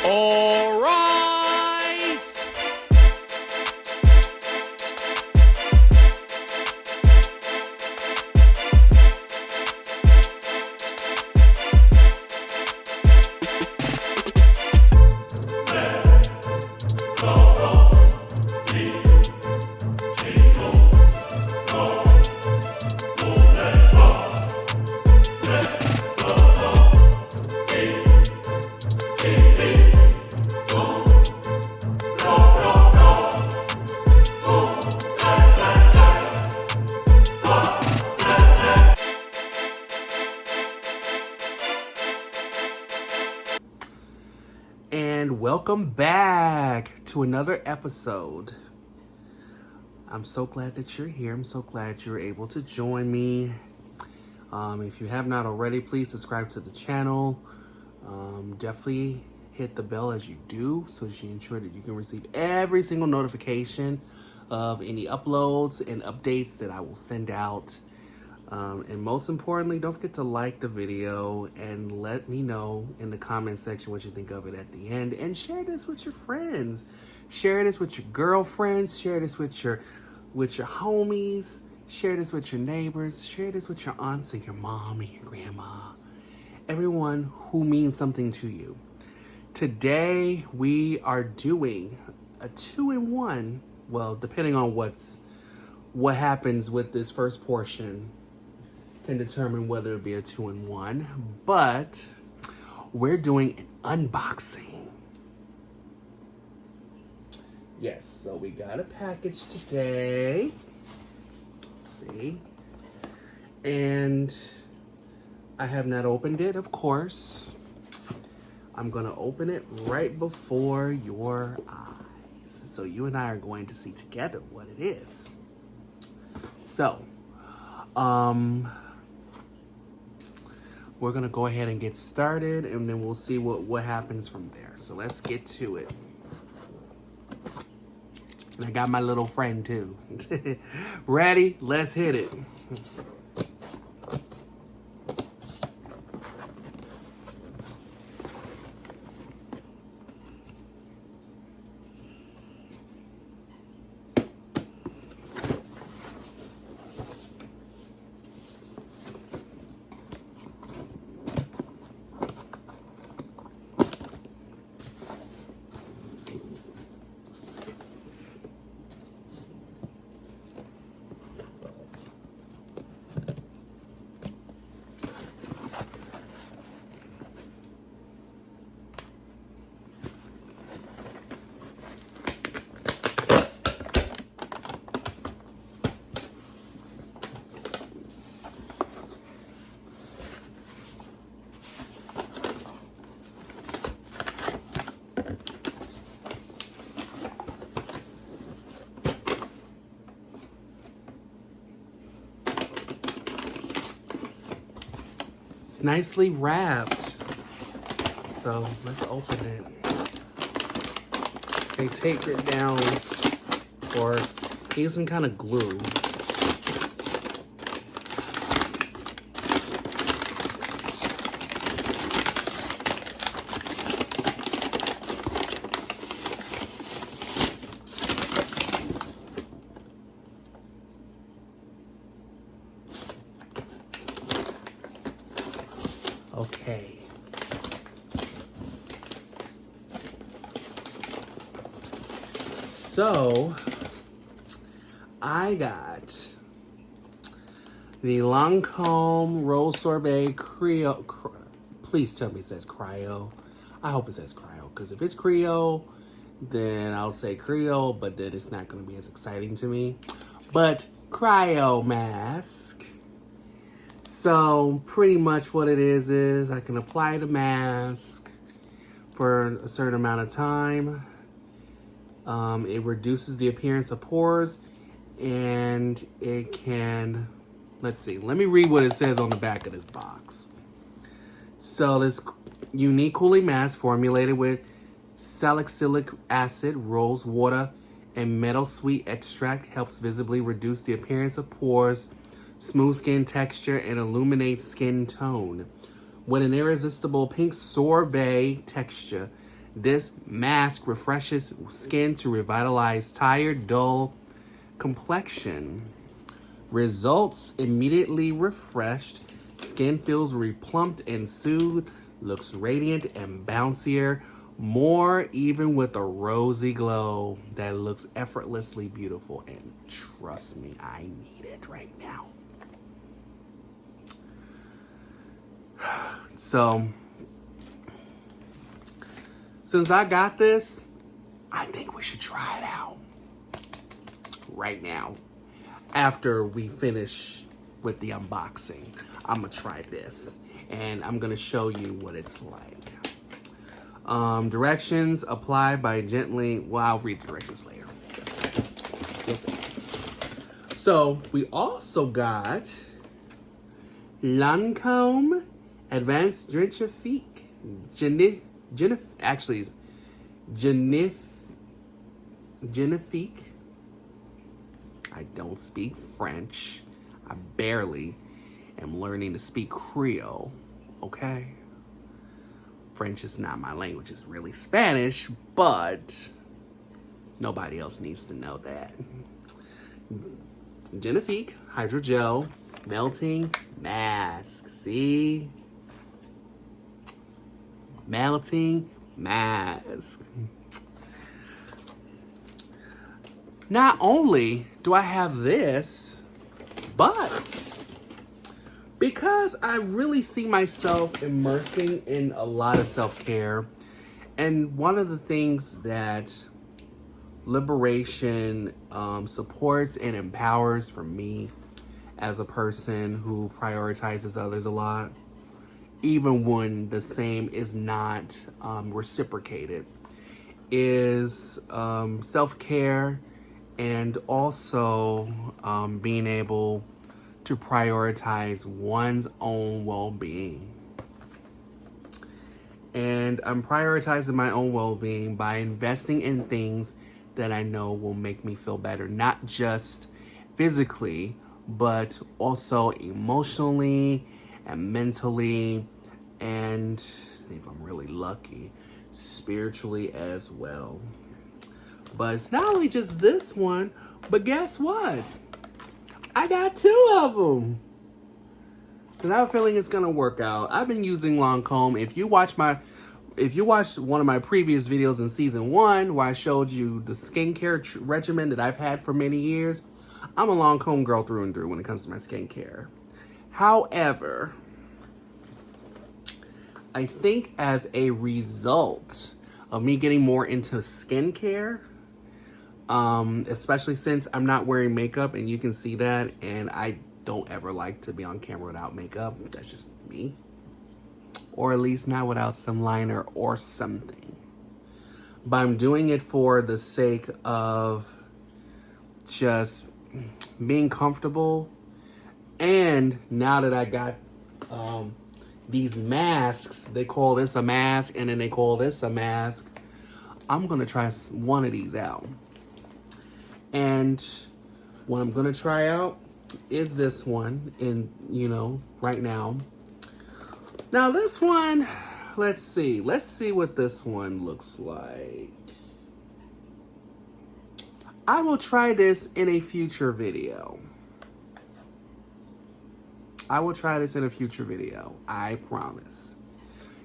All rise! And welcome back to another episode. I'm so glad that you're here. I'm so glad you're able to join me. If you have not already, please subscribe to the channel. Definitely hit the bell as you do so that you ensure that you can receive every single notification of any uploads and updates that I will send out. And most importantly, don't forget to like the video and let me know in the comment section what you think of it at the end. And share this with your friends. Share this with your girlfriends. Share this with your homies. Share this with your neighbors. Share this with your aunts and your mom and your grandma. Everyone who means something to you. Today we are doing a 2-in-1. Well, depending on what happens with this first portion can determine whether it be a 2-in-1, but we're doing an unboxing. Yes, so we got a package today. Let's see. And I have not opened it, of course. I'm gonna open it right before your eyes. So you and I are going to see together what it is. So, we're gonna go ahead and get started and then we'll see what happens from there. So let's get to it. And I got my little friend too. Ready? Let's hit it. It's nicely wrapped. So let's open it. They taped it down or use some kind of glue. Okay. So, I got the Lancome Roll Sorbet Creole. Please tell me it says Cryo. I hope it says Cryo, because if it's Creole, then I'll say Creole, but then it's not going to be as exciting to me. But Cryo mask. So pretty much what it is I can apply the mask for a certain amount of time. It reduces the appearance of pores, and it can, let's see, let me read what it says on the back of this box. So this unique cooling mask formulated with salicylic acid, rose water, and metal sweet extract helps visibly reduce the appearance of pores, smooth skin texture, and illuminate skin tone. With an irresistible pink sorbet texture, This mask refreshes skin to revitalize tired, dull complexion. Results immediately refreshed. Skin feels replumped and soothed, looks radiant and bouncier, more even with a rosy glow that looks effortlessly beautiful. And trust me, I need it right now. So, since I got this, I think we should try it out right now. After we finish with the unboxing, I'm gonna try this and I'm gonna show you what it's like. Directions: apply by gently. Well, I'll read the directions later. Listen. So we also got Lancome Advanced Genifique. Genifique. I don't speak French. I barely am learning to speak Creole. Okay? French is not my language. It's really Spanish, but nobody else needs to know that. Genifique Hydrogel Melting Mask. See? Melting mask. Not only do I have this, but because I really see myself immersing in a lot of self-care, and one of the things that liberation supports and empowers for me as a person who prioritizes others a lot, even when the same is not reciprocated, is self-care and also being able to prioritize one's own well-being. And I'm prioritizing my own well-being by investing in things that I know will make me feel better, not just physically, but also emotionally and mentally, and if I'm really lucky, spiritually as well. But it's not only just this one, but guess what? I got 2 of them. Because I have a feeling it's going to work out. I've been using Lancome. If you watched one of my previous videos in season 1 where I showed you the skincare regimen that I've had for many years, I'm a Lancome girl through and through when it comes to my skincare. However, I think as a result of me getting more into skincare, especially since I'm not wearing makeup, and you can see that, and I don't ever like to be on camera without makeup. That's just me. Or at least not without some liner or something. But I'm doing it for the sake of just being comfortable. And now that I got these masks, they call this a mask and then they call this a mask, I'm gonna try one of these out. And what I'm gonna try out is this one right now. Now this one, let's see what this one looks like. I will try this in a future video. I promise.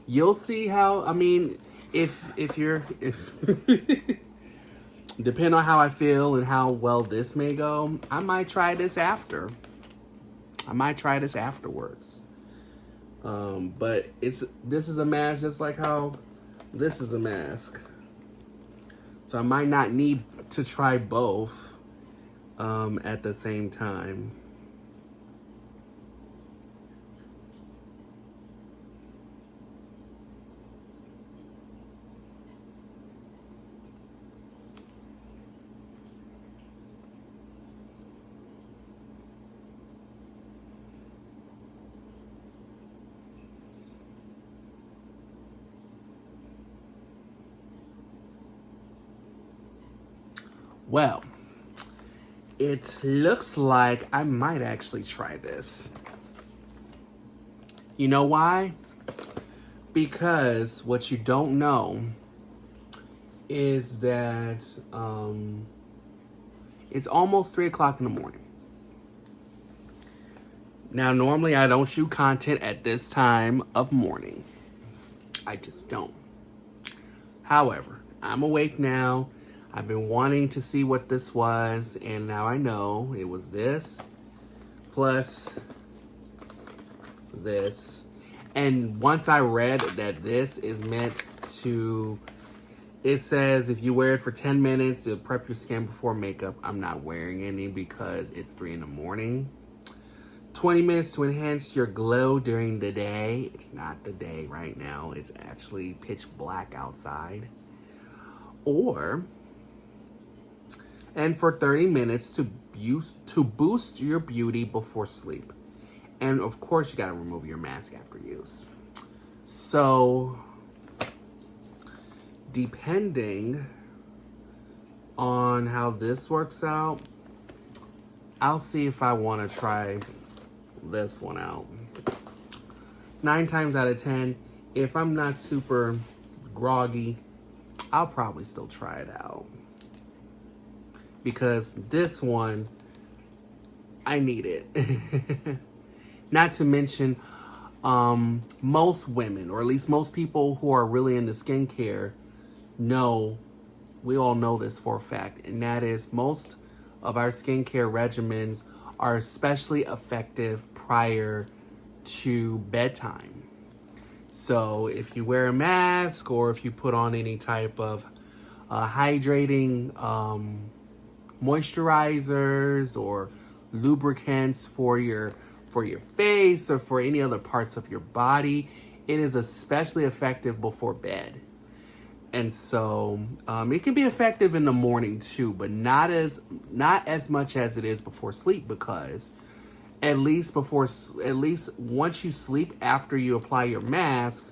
You'll see how, if depending on how I feel and how well this may go, I might try this after. I might try this afterwards. But this is a mask just like how this is a mask. So I might not need to try both at the same time. Well, it looks like I might actually try this. You know why? Because what you don't know is that it's almost 3 o'clock in the morning. Now, normally I don't shoot content at this time of morning. I just don't. However, I'm awake now. I've been wanting to see what this was, and now I know it was this plus this. And once I read that this is meant to, it says if you wear it for 10 minutes, it'll prep your skin before makeup. I'm not wearing any because it's 3 in the morning. 20 minutes to enhance your glow during the day. It's not the day right now. It's actually pitch black outside. And for 30 minutes to boost your beauty before sleep. And of course, you gotta remove your mask after use. So, depending on how this works out, I'll see if I wanna try this one out. 9 times out of 10, if I'm not super groggy, I'll probably still try it out. Because this one, I need it. Not to mention, most women, or at least most people who are really into skincare, we all know this for a fact, and that is most of our skincare regimens are especially effective prior to bedtime. So if you wear a mask or if you put on any type of hydrating moisturizers or lubricants for your face or for any other parts of your body, it is especially effective before bed. And so it can be effective in the morning too, but not as much as it is before sleep, because at least once you sleep after you apply your mask,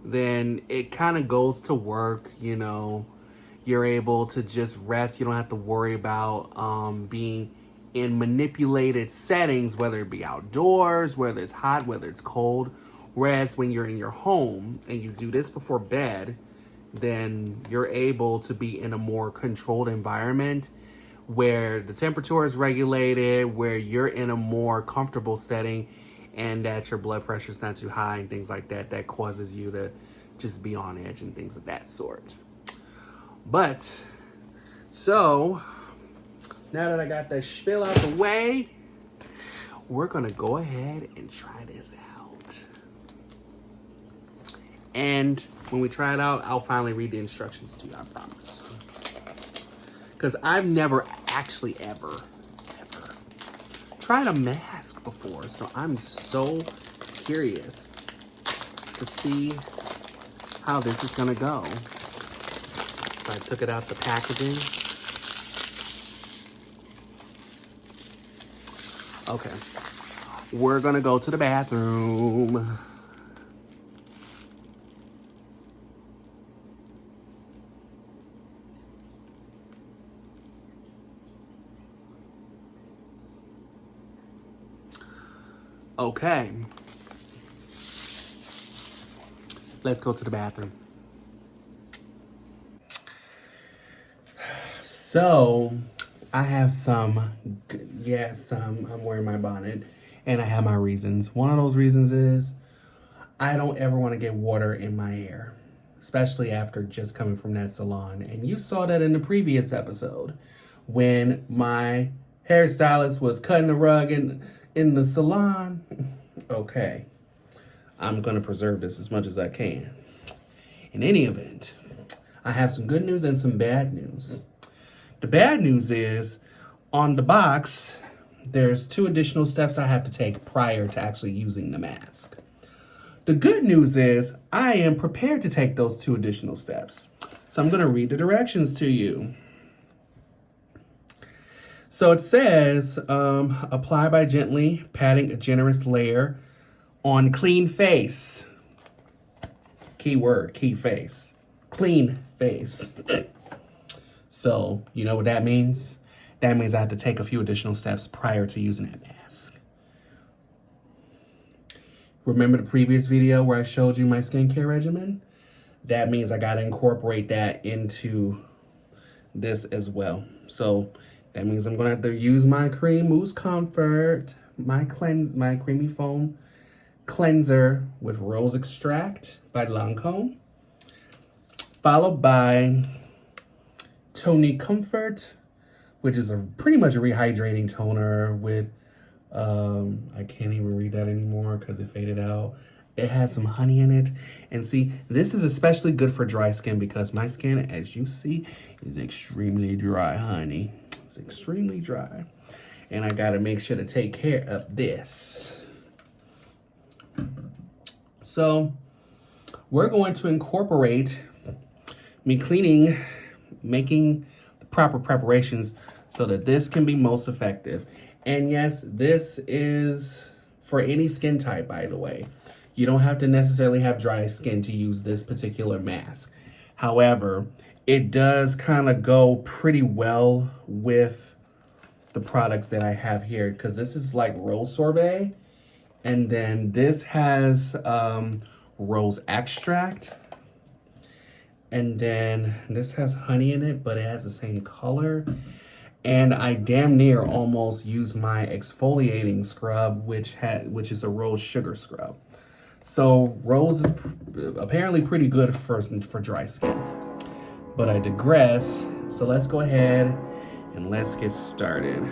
then it kind of goes to work. You're able to just rest. You don't have to worry about being in manipulated settings, whether it be outdoors, whether it's hot, whether it's cold. Whereas when you're in your home and you do this before bed, then you're able to be in a more controlled environment where the temperature is regulated, where you're in a more comfortable setting, and that your blood pressure is not too high and things like that causes you to just be on edge and things of that sort. But, so, now that I got that spiel out the way, we're gonna go ahead and try this out. And when we try it out, I'll finally read the instructions to you, I promise. Because I've never actually ever tried a mask before, so I'm so curious to see how this is gonna go. So I took it out the packaging. Okay, we're gonna go to the bathroom. Okay, let's go to the bathroom. So, I have I'm wearing my bonnet, and I have my reasons. One of those reasons is I don't ever want to get water in my hair, especially after just coming from that salon. And you saw that in the previous episode when my hairstylist was cutting the rug in the salon. Okay, I'm gonna preserve this as much as I can. In any event, I have some good news and some bad news. The bad news is, on the box, there's 2 additional steps I have to take prior to actually using the mask. The good news is, I am prepared to take those 2 additional steps. So I'm gonna read the directions to you. So it says, apply by gently patting a generous layer on clean face. Keyword, key face. Clean face. So, you know what that means? That means I have to take a few additional steps prior to using that mask. Remember the previous video where I showed you my skincare regimen? that means I gotta incorporate that into this as well. So that means I'm gonna have to use my Cream Mousse Comfort, my creamy foam cleanser with rose extract by Lancome, followed by Tonic Comfort, which is pretty much a rehydrating toner with, I can't even read that anymore because it faded out. It has some honey in it. And see, this is especially good for dry skin because my skin, as you see, is extremely dry, honey. It's extremely dry. And I gotta make sure to take care of this. So we're going to incorporate me cleaning, making the proper preparations so that this can be most effective. And yes, this is for any skin type, by the way. You don't have to necessarily have dry skin to use this particular mask. However, it does kind of go pretty well with the products that I have here because this is like rose sorbet. And then this has rose extract. And then this has honey in it, but it has the same color. And I damn near almost used my exfoliating scrub, which is a rose sugar scrub. So rose is apparently pretty good for dry skin. But I digress. So let's go ahead and let's get started.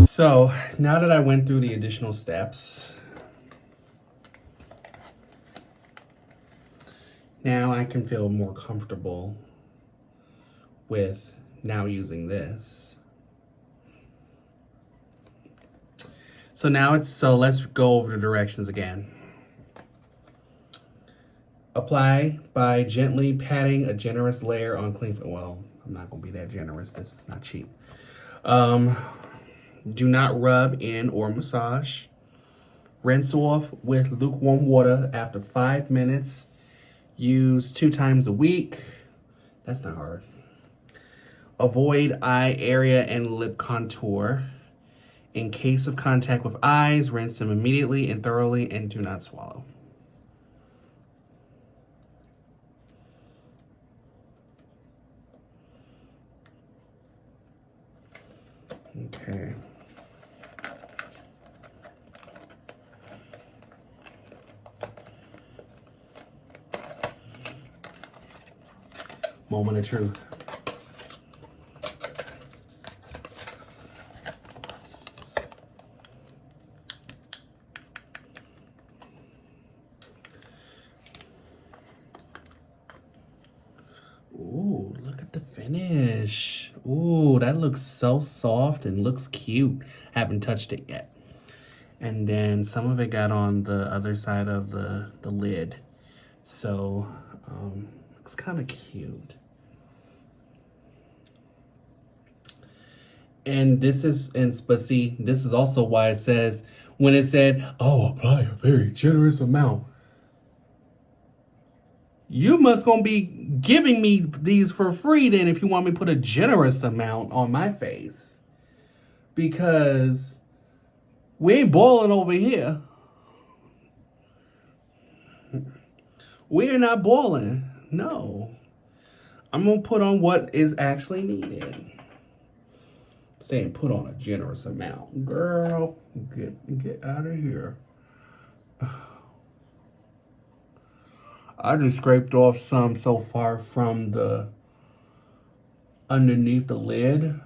So now that I went through the additional steps, now I can feel more comfortable with now using this. So let's go over the directions again. Apply by gently patting a generous layer on clean, well, I'm not gonna be that generous, this is not cheap. Do not rub in or massage. Rinse off with lukewarm water after 5 minutes. Use 2 times a week. That's not hard. Avoid eye area and lip contour. In case of contact with eyes, rinse them immediately and thoroughly and do not swallow. Okay. Moment of truth. finish. Ooh, that looks so soft and looks cute. Haven't touched it yet. And then some of it got on the other side of the lid. So, looks kind of cute. And this is, but see, this is also why it says, when it said, oh, apply a very generous amount. You must gonna be giving me these for free then if you want me to put a generous amount on my face. Because we ain't boiling over here. We are not boiling. No. I'm gonna put on what is actually needed. Saying put on a generous amount. Girl, get out of here. I just scraped off some so far from the underneath the lid.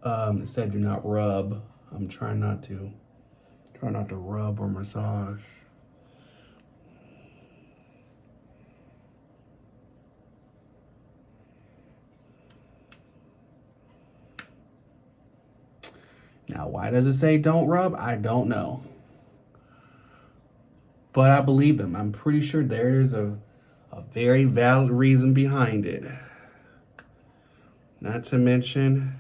It said do not rub. I'm trying not to rub or massage. Now, why does it say don't rub? I don't know. But I believe them. I'm pretty sure there's a very valid reason behind it. Not to mention,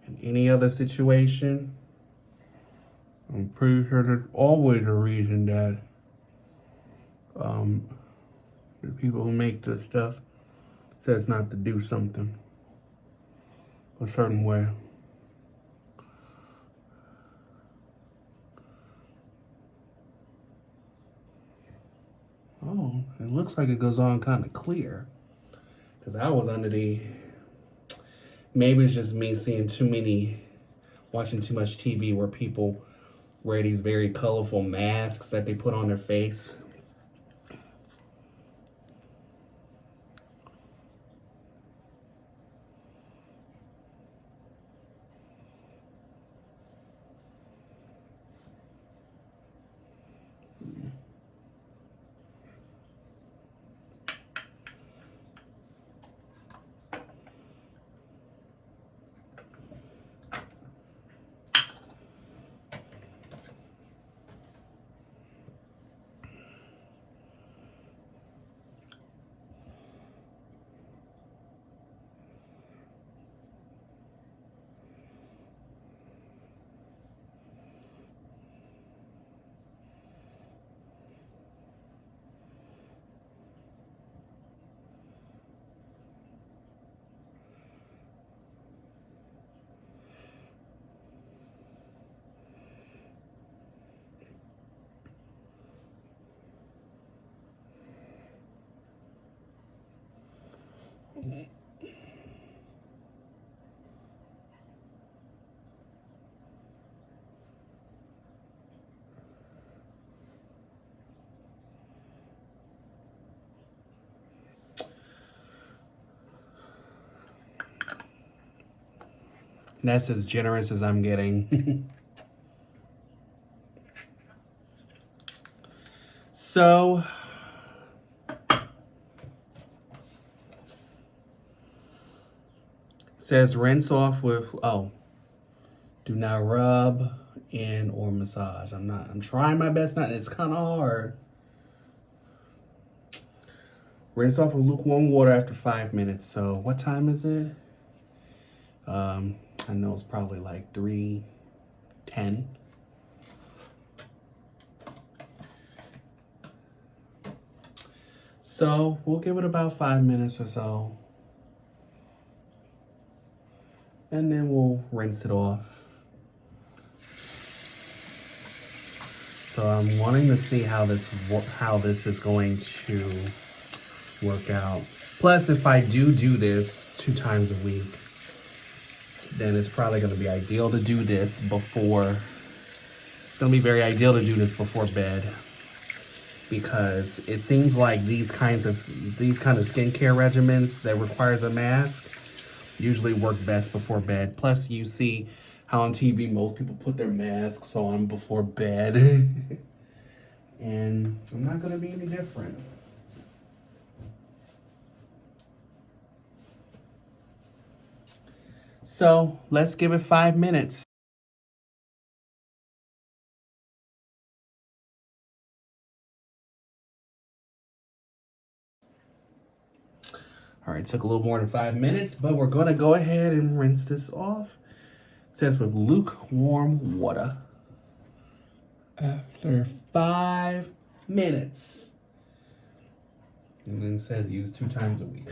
in any other situation, I'm pretty sure there's always a reason that the people who make this stuff says not to do something a certain way. Oh, it looks like it goes on kind of clear. Because I was under the... Maybe it's just me seeing watching too much TV where people wear these very colorful masks that they put on their face. That's as generous as I'm getting. So, says rinse off with, do not rub in or massage. I'm trying my best not, it's kind of hard. Rinse off with lukewarm water after 5 minutes. So what time is it? I know it's probably like 3:10. So we'll give it about 5 minutes or so. And then we'll rinse it off. So I'm wanting to see how this is going to work out. Plus, if I do this 2 times a week, then it's probably going to be ideal to do this before. It's going to be very ideal to do this before bed, because it seems like these kind of skincare regimens that requires a mask usually work best before bed. Plus, you see how on TV most people put their masks on before bed, and I'm not going to be any different. So let's give it 5 minutes. All right, took a little more than 5 minutes, but we're gonna go ahead and rinse this off. It says with lukewarm water. After 5 minutes. And then it says use 2 times a week.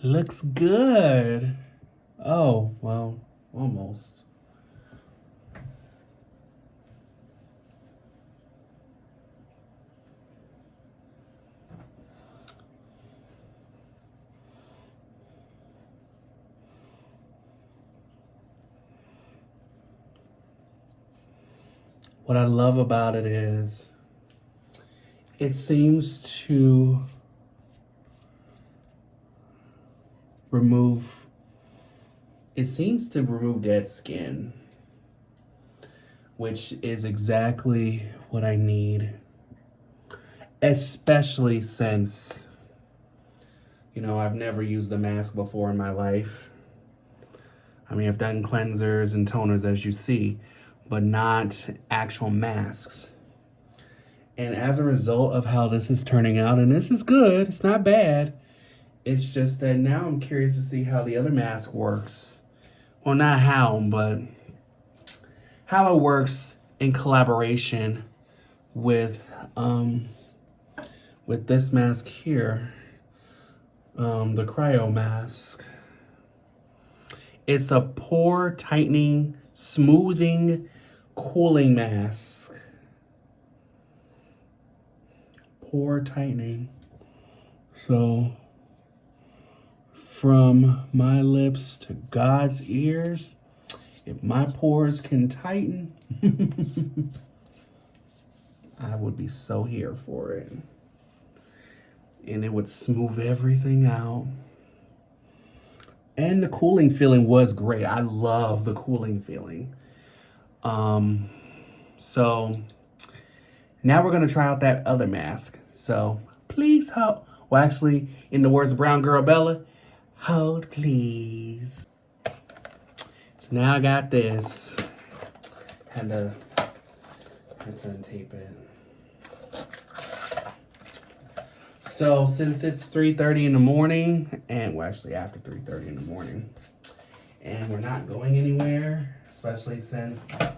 Looks good. Oh, well, almost. What I love about it is it seems to remove dead skin, which is exactly what I need, especially since, you know, I've never used a mask before in my life. I mean, I've done cleansers and toners, as you see, but not actual masks. And as a result of how this is turning out, and this is good, it's not bad, it's just that now I'm curious to see how the other mask works. Well, not how, but how it works in collaboration with this mask here, the cryo mask. It's a pore tightening, smoothing, cooling mask. Pore tightening. So, from my lips to God's ears, if my pores can tighten, I would be so here for it. And it would smooth everything out. And the cooling feeling was great. I love the cooling feeling. So now we're gonna try out that other mask. So please hold. Well, actually, in the words of Brown Girl Bella, hold please. So now I got this. Had to untape it. So since it's 3:30 in the morning, and well, actually after 3:30 in the morning, and we're not going anywhere, especially since I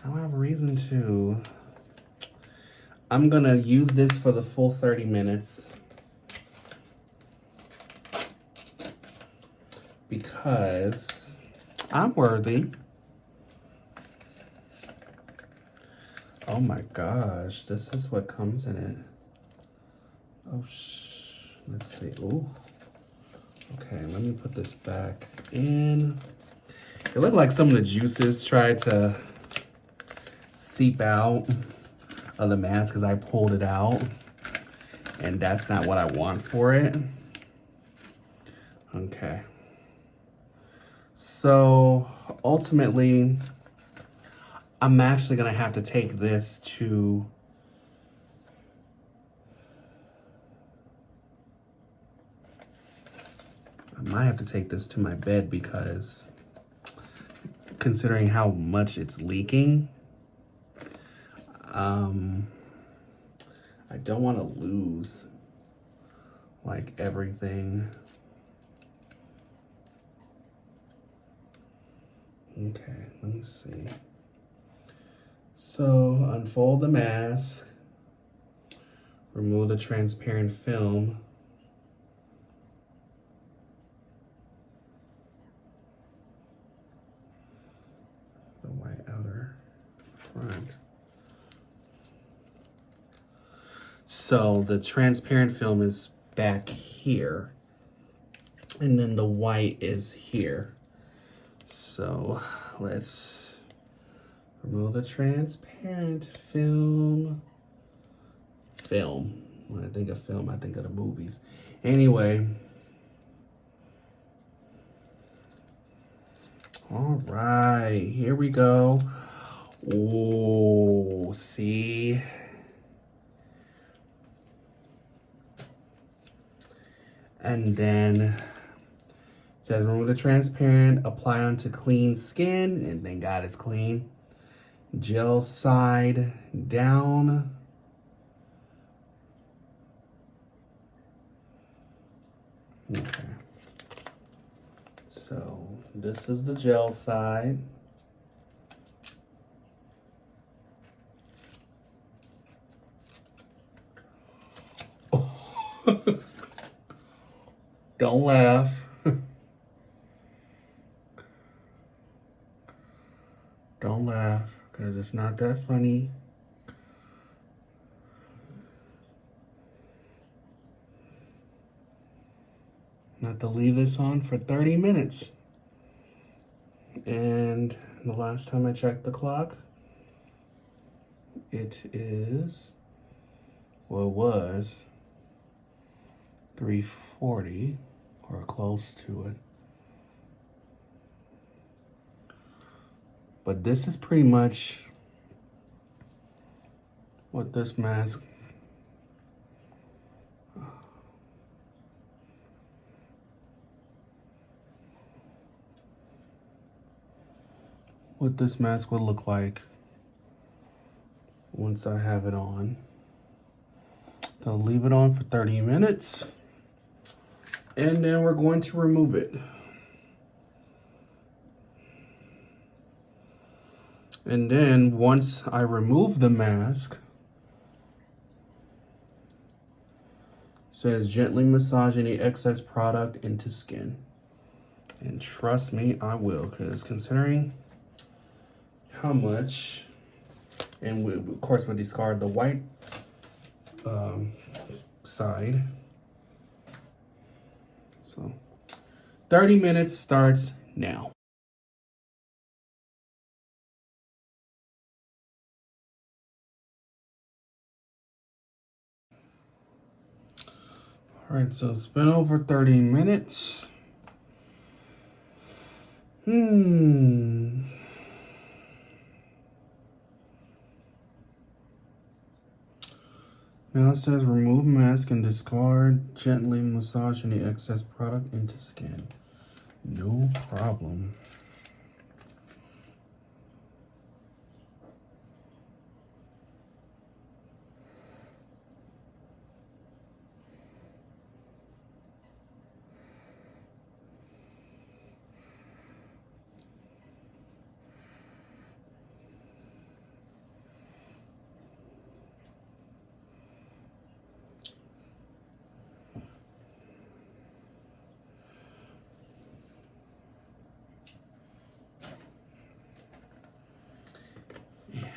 don't have a reason to, I'm gonna use this for the full 30 minutes because I'm worthy. Oh my gosh, this is what comes in it. Oh, let's see. Ooh. Okay, let me put this back in. It looked like some of the juices tried to seep out of the mask as I pulled it out. and that's not what I want for it. Okay. So ultimately, I'm actually gonna have to take this to I might have to take this to my bed because considering how much it's leaking, I don't want to lose like everything. Okay, let me see. So unfold the mask, remove the transparent film. The white outer front. So the transparent film is back here, and then the white is here. So let's remove the transparent film. When I think of film, I think of the movies. Anyway. All right, here we go. Oh, see? And then it says remove the transparent, apply onto clean skin, and thank God it's clean. Gel side down. Okay. So this is the gel side. Don't laugh. Don't laugh, because it's not that funny. Not to leave this on for 30 minutes. And the last time I checked the clock, it was 3:40 or close to it. But this is pretty much what this mask would look like once I have it on. I'll leave it on for 30 minutes and then we're going to remove it. And then once I remove the mask, it says gently massage any excess product into skin. And trust me, I will, because considering how much, and we, of course we'll discard the white side. So 30 minutes starts now. All right, so it's been over 30 minutes. Now it says remove mask and discard, gently massage any excess product into skin. No problem.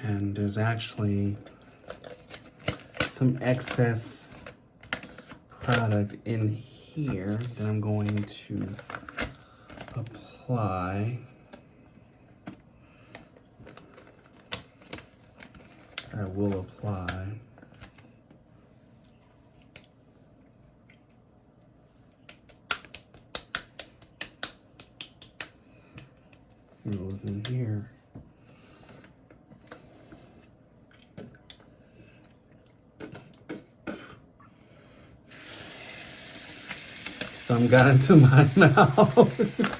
And there's actually some excess product in here that I'm going to apply. I will apply. goes in here. Some got into my mouth.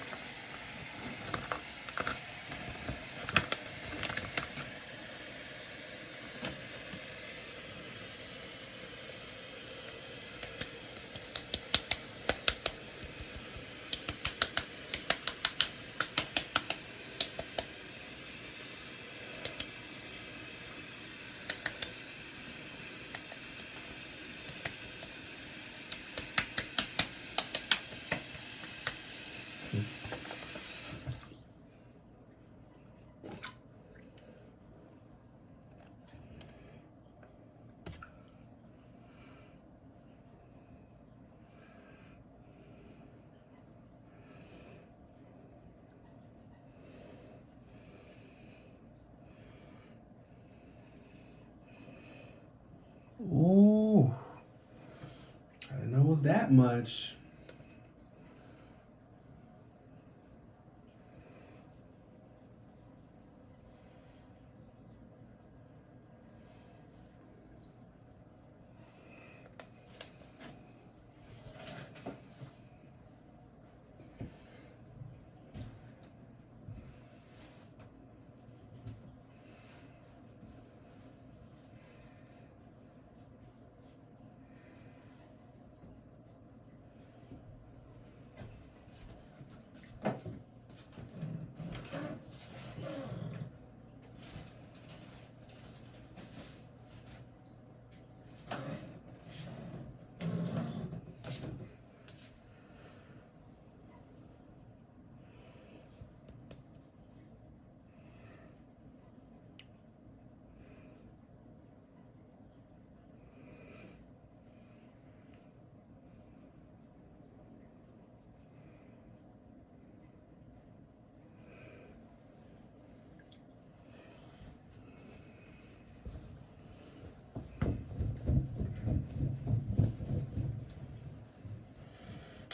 Ooh, I didn't know it was that much.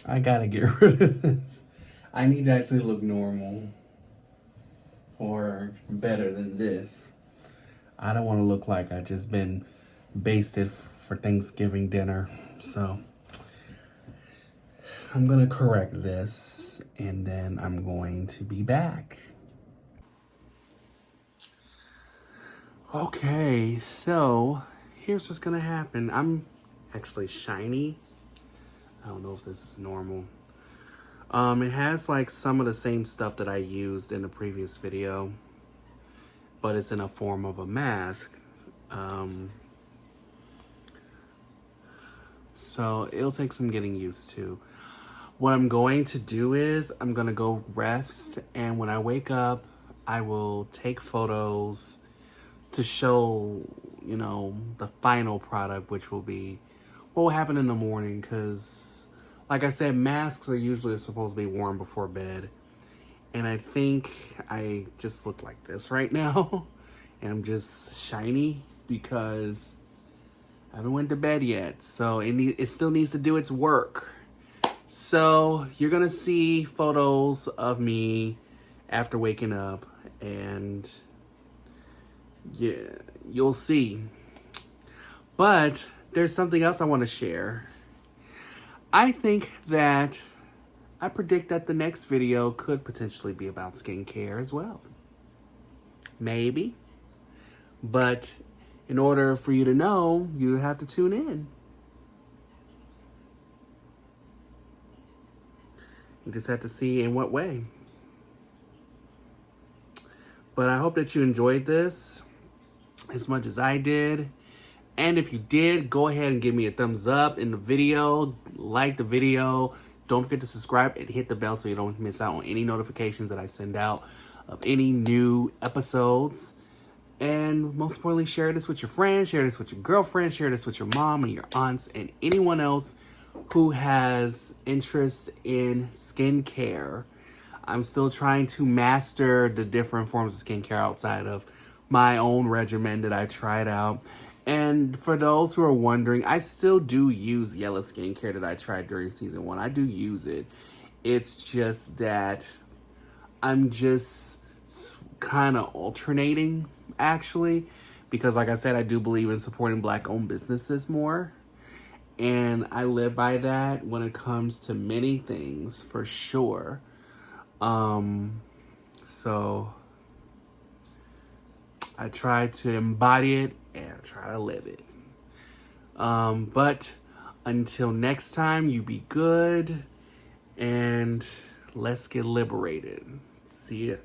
I gotta get rid of this. I need to actually look normal or better than this. I don't want to look like I just been basted for Thanksgiving dinner. So I'm gonna correct this and then I'm going to be back. Okay, so here's what's gonna happen. I'm actually shiny. I don't know if this is normal. It has like some of the same stuff that I used in the previous video, but it's in a form of a mask. So it'll take some getting used to. What I'm going to do is I'm gonna go rest, and when I wake up, I will take photos to show, you know, the final product, which will be what will happen in the morning, because like I said, masks are usually supposed to be worn before bed. And I think I just look like this right now. And I'm just shiny because I haven't went to bed yet. So it still needs to do its work. So you're going to see photos of me after waking up. And yeah, you'll see. But there's something else I want to share. I think that I predict that the next video could potentially be about skincare as well. Maybe. But in order for you to know, you have to tune in. You just have to see in what way. But I hope that you enjoyed this as much as I did. And if you did, go ahead and give me a thumbs up in the video, like the video. Don't forget to subscribe and hit the bell so you don't miss out on any notifications that I send out of any new episodes. And most importantly, share this with your friends, share this with your girlfriend, share this with your mom and your aunts and anyone else who has interest in skincare. I'm still trying to master the different forms of skincare outside of my own regimen that I tried out. And for those who are wondering, I still do use yellow skincare that I tried during season 1. I do use it. It's just that I'm just kind of alternating, actually, because like I said, I do believe in supporting Black-owned businesses more. And I live by that when it comes to many things, for sure. So I try to embody it and I try to live it. But until next time, you be good and let's get liberated. See ya.